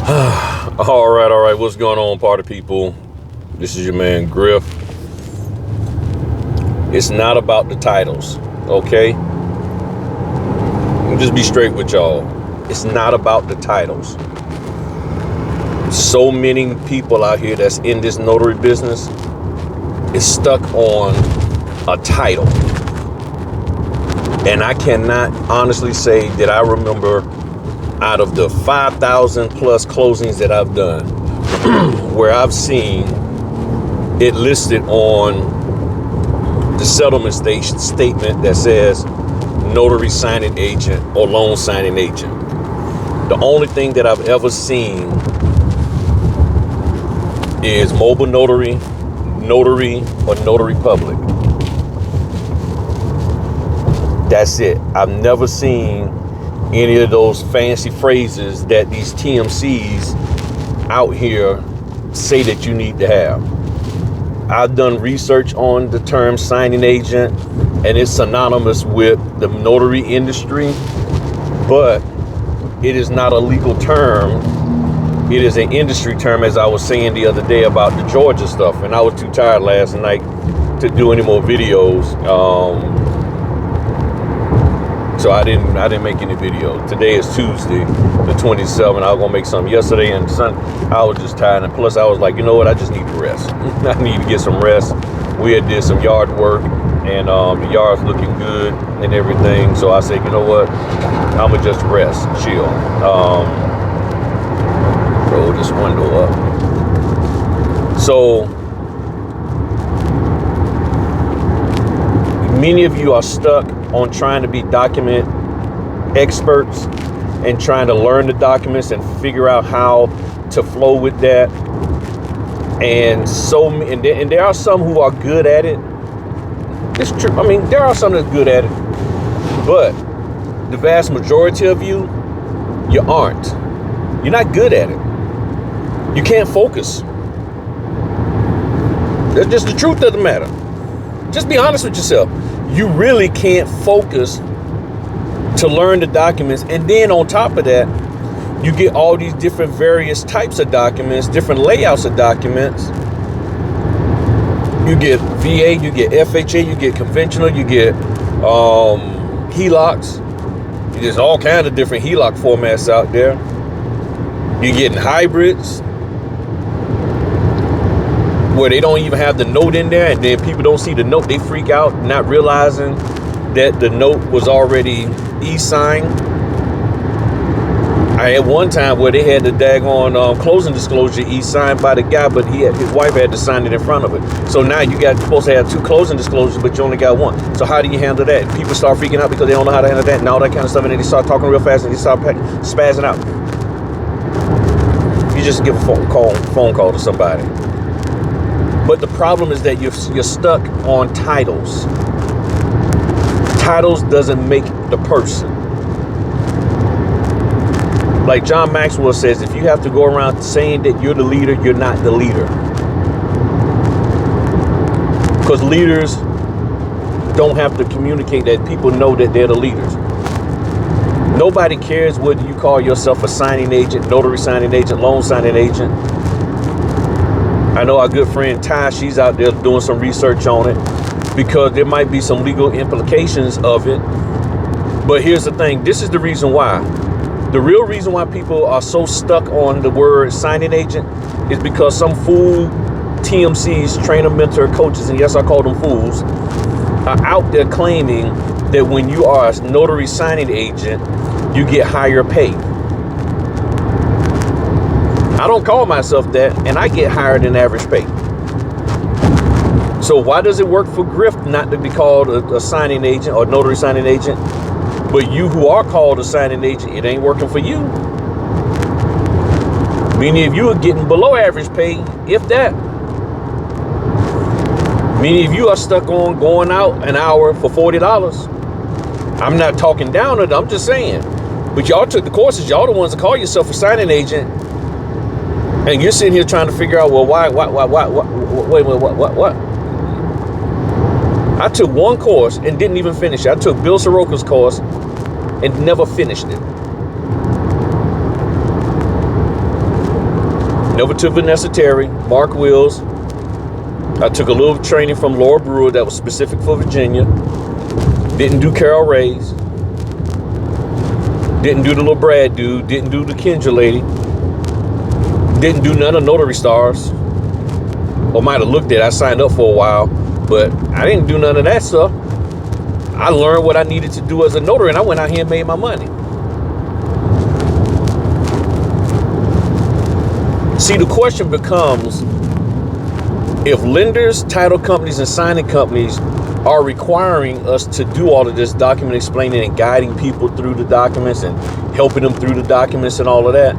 All right. What's going on, party people? This is your man Griff. It's not about the titles, okay? Just be straight with y'all. It's not about the titles. So many people out here that's in this notary business is stuck on a title. And I cannot honestly say that I remember out of the 5,000 plus closings that I've done where I've seen it listed on the settlement statement that says notary signing agent or loan signing agent. The only thing that I've ever seen is mobile notary, notary, or notary public. That's it. I've never seen any of those fancy phrases that these TMCs out here say that you need to have. I've done research on the term signing agent, and it's synonymous with the notary industry, but it is not a legal term. It is an industry term, as I was saying the other day about the Georgia stuff, and I was too tired last night to do any more videos. So I didn't make any videos. Today is Tuesday, the 27th. I was gonna make something yesterday and Sunday. I was just tired, and plus I was like, you know what? I just need to rest. I need to get some rest. We had did some yard work, and the yard's looking good and everything. So I said, you know what? I'ma just rest, chill. Roll this window up. So many of you are stuck on trying to be document experts and trying to learn the documents and figure out how to flow with that. And there are some who are good at it. It's true. I mean, there are some that's good at it, but the vast majority of you aren't. You're not good at it. You can't focus. That's just the truth of the matter. Just be honest with yourself. You really can't focus to learn the documents. And then on top of that, you get all these different various types of documents, different layouts of documents. You get VA, you get FHA, you get conventional, you get HELOCs. There's all kinds of different HELOC formats out there. You're getting hybrids, where they don't even have the note in there, and then people don't see the note, they freak out, not realizing that the note was already e-signed. I had one time where they had the daggone closing disclosure e-signed by the guy, but his wife had to sign it in front of it. So now you got supposed to have two closing disclosures, but you only got one. So how do you handle that? People start freaking out because they don't know how to handle that and all that kind of stuff, and then they start talking real fast and they start spazzing out. You just give a phone call to somebody. But the problem is that you're stuck on titles. Titles doesn't make the person. Like John Maxwell says, if you have to go around saying that you're the leader, you're not the leader. Because leaders don't have to communicate that people know that they're the leaders. Nobody cares whether you call yourself a signing agent, notary signing agent, loan signing agent. I know our good friend Ty, she's out there doing some research on it because there might be some legal implications of it. But here's the thing. This is the reason why. The real reason why people are so stuck on the word signing agent is because some fool TMCs, trainer, mentor, coaches, and yes, I call them fools, are out there claiming that when you are a notary signing agent, you get higher pay. I don't call myself that, and I get higher than average pay. So why does it work for Griff not to be called a signing agent or notary signing agent? But you who are called a signing agent, it ain't working for you. Many of you are getting below average pay, if that. Many of you are stuck on going out an hour for $40. I'm not talking down to them, I'm just saying. But y'all took the courses, y'all the ones that call yourself a signing agent. And you're sitting here trying to figure out, well, why, what? I took one course and didn't even finish it. I took Bill Soroka's course and never finished it. Never took Vanessa Terry, Mark Wills. I took a little training from Laura Brewer that was specific for Virginia. Didn't do Carol Ray's. Didn't do the little Brad dude. Didn't do the Kendra lady. Didn't do none of Notary Stars. Or might have looked at it. I signed up for a while, but I didn't do none of that stuff. I learned what I needed to do as a notary, and I went out here and made my money. See, the question becomes, if lenders, title companies, and signing companies are requiring us to do all of this document explaining and guiding people through the documents and helping them through the documents and all of that,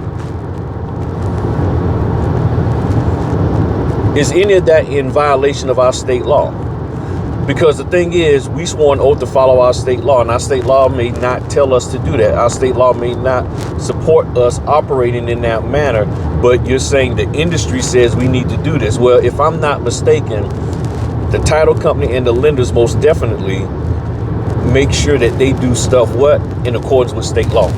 is any of that in violation of our state law? Because the thing is, we swore an oath to follow our state law, and our state law may not tell us to do that. Our state law may not support us operating in that manner, but you're saying the industry says we need to do this. Well, if I'm not mistaken, the title company and the lenders most definitely make sure that they do stuff what? In accordance with state law.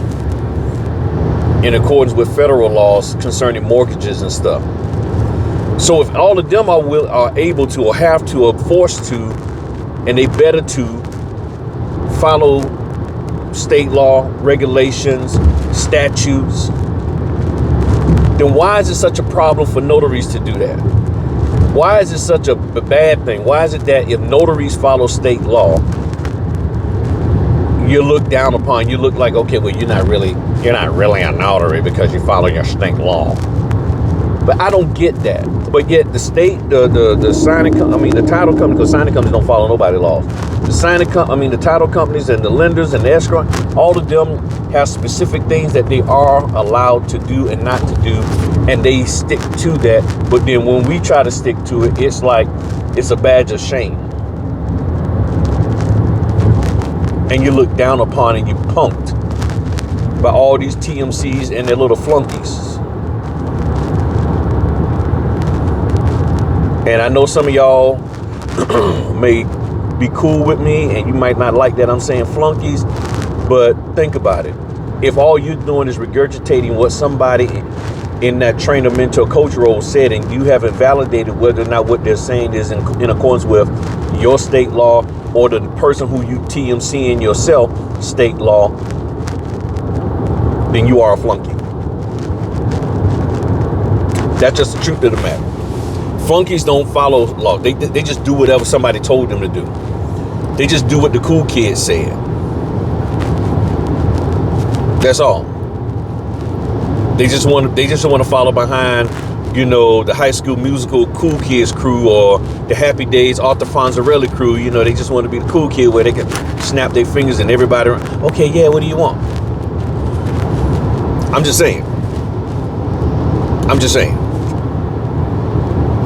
In accordance with federal laws concerning mortgages and stuff. So if all of them are able to or have to or forced to, and they better to follow state law, regulations, statutes, then why is it such a problem for notaries to do that? Why is it such a bad thing? Why is it that if notaries follow state law, you're looked down upon? You look like, okay, well, you're not really a notary because you follow your state law. But I don't get that. But yet the state, the signing, the title company, because signing companies don't follow nobody's laws. The title companies and the lenders and the escrow, all of them have specific things that they are allowed to do and not to do, and they stick to that. But then when we try to stick to it, it's like it's a badge of shame, and you look down upon and you punked by all these TMCs and their little flunkies. And I know some of y'all may be cool with me and you might not like that I'm saying flunkies, but think about it. If all you're doing is regurgitating what somebody in that trainer, mentor, coach role said, and you haven't validated whether or not what they're saying is in accordance with your state law or the person who you TMCing yourself state law, then you are a flunky. That's just the truth of the matter. Flunkies don't follow law. They just do whatever somebody told them to do. They just do what the cool kids said. That's all. They just want to follow behind, the High School Musical cool kids crew or the Happy Days Arthur Fonzarelli crew. They just want to be the cool kid where they can snap their fingers and everybody, okay, yeah, what do you want? I'm just saying.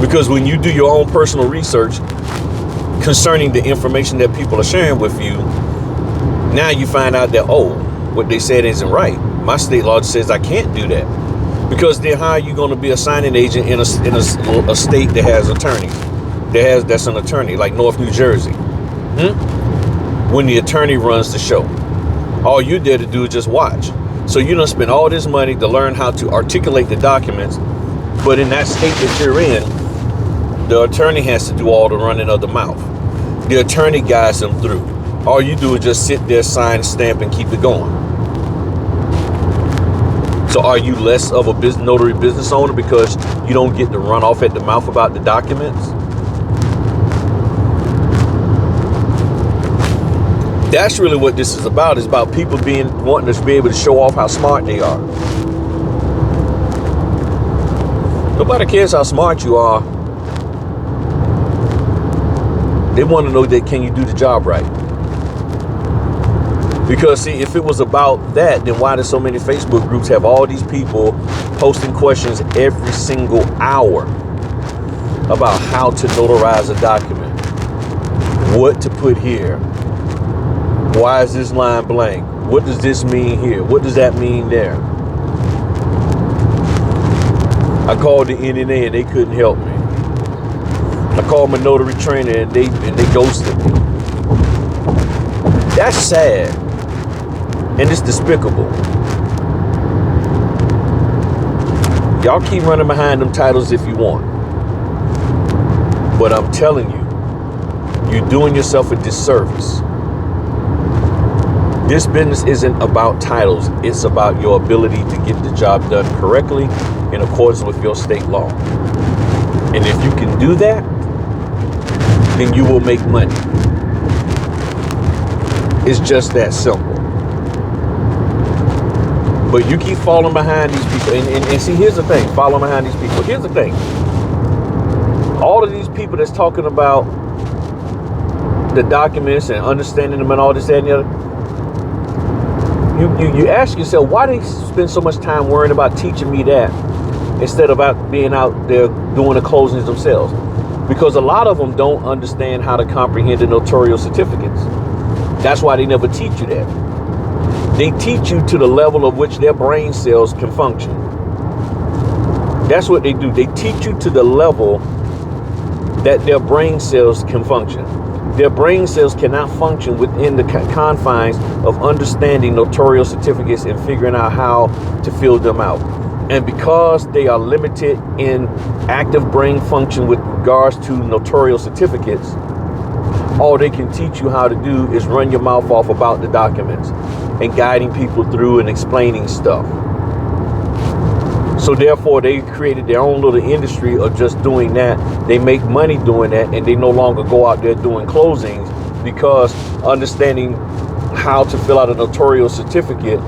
Because when you do your own personal research concerning the information that people are sharing with you, now you find out that, what they said isn't right. My state law says I can't do that. Because then how are you going to be a signing agent in a state that has attorneys? That's an attorney, like North New Jersey. When the attorney runs the show. All you did to do is just watch. So you don't spend all this money to learn how to articulate the documents, but in that state that you're in, the attorney has to do all the running of the mouth. The attorney guides them through. All you do is just sit there, sign, stamp, and keep it going. So are you less of a notary business owner because you don't get to run off at the mouth about the documents? That's really what this is about. It's about people wanting to be able to show off how smart they are. Nobody cares how smart you are. They want to know that can you do the job right? Because see, if it was about that, then why do so many Facebook groups have all these people posting questions every single hour about how to notarize a document? What to put here? Why is this line blank? What does this mean here? What does that mean there? I called the NNA and they couldn't help me. I called my notary trainer and they ghosted me. That's sad. And it's despicable. Y'all keep running behind them titles if you want. But I'm telling you, you're doing yourself a disservice. This business isn't about titles. It's about your ability to get the job done correctly in accordance with your state law. And if you can do that, then you will make money. It's just that simple. But you keep falling behind these people. And see, here's the thing. Following behind these people. Here's the thing. All of these people that's talking about the documents and understanding them and all this, that, and the other, you ask yourself, why do they spend so much time worrying about teaching me that instead of being out there doing the closings themselves? Because a lot of them don't understand how to comprehend the notarial certificates. That's why they never teach you that. They teach you to the level of which their brain cells can function. That's what they do. They teach you to the level that their brain cells can function. Their brain cells cannot function within the confines of understanding notarial certificates and figuring out how to fill them out. And because they are limited in active brain function with regards to notarial certificates, all they can teach you how to do is run your mouth off about the documents and guiding people through and explaining stuff. So therefore, they created their own little industry of just doing that. They make money doing that, and they no longer go out there doing closings because understanding how to fill out a notarial certificate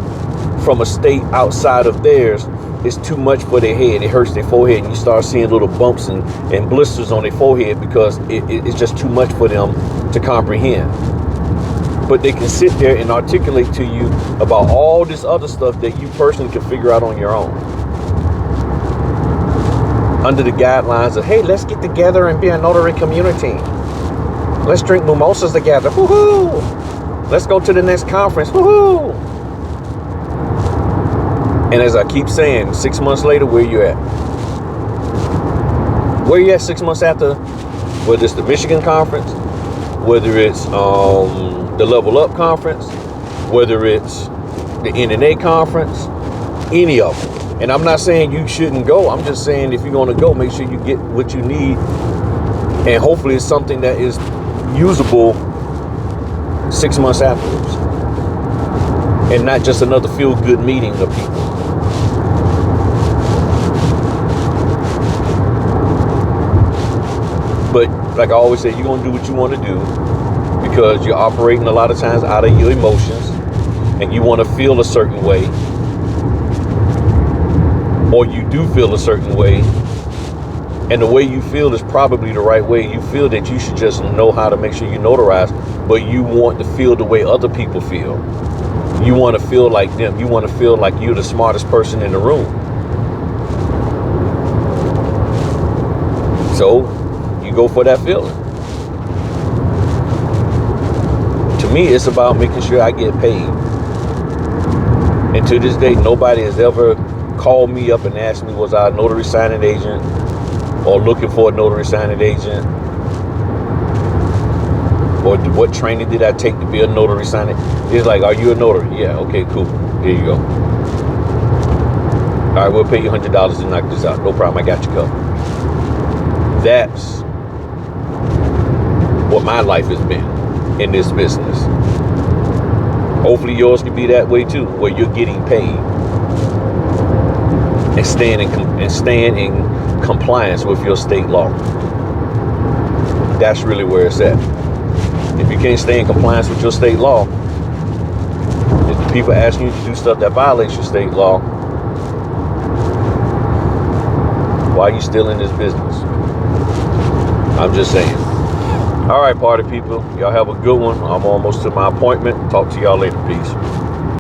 from a state outside of theirs is too much for their head. It hurts their forehead, and you start seeing little bumps and blisters on their forehead because it's just too much for them to comprehend. But they can sit there and articulate to you about all this other stuff that you personally can figure out on your own. Under the guidelines of, hey, let's get together and be a notary community. Let's drink mimosas together. Woohoo! Let's go to the next conference. Woohoo! And as I keep saying, 6 months later, where you at? Where you at 6 months after? Whether it's the Michigan conference, whether it's the Level Up conference, whether it's the NNA conference, any of them. And I'm not saying you shouldn't go. I'm just saying if you're going to go, make sure you get what you need. And hopefully it's something that is usable 6 months afterwards. And not just another feel-good meeting of people. But like I always say, you're going to do what you want to do because you're operating a lot of times out of your emotions and you want to feel a certain way. Or you do feel a certain way, and the way you feel is probably the right way. You feel that you should just know how to make sure you notarize, but you want to feel the way other people feel. You want to feel like them. You want to feel like you're the smartest person in the room. So you go for that feeling. To me, it's about making sure I get paid. And to this day, nobody has ever called me up and asked me, was I a notary signing agent or looking for a notary signing agent? Or what training did I take to be a notary signing? It's like, are you a notary? Yeah, okay, cool. Here you go. All right, we'll pay you $100 to knock this out. No problem, I got you covered. That's what my life has been in this business. Hopefully yours can be that way too, where you're getting paid. And staying in compliance with your state law. That's really where it's at. If you can't stay in compliance with your state law, if the people asking you to do stuff that violates your state law, why are you still in this business? I'm just saying. All right, party people. Y'all have a good one. I'm almost to my appointment. Talk to y'all later. Peace.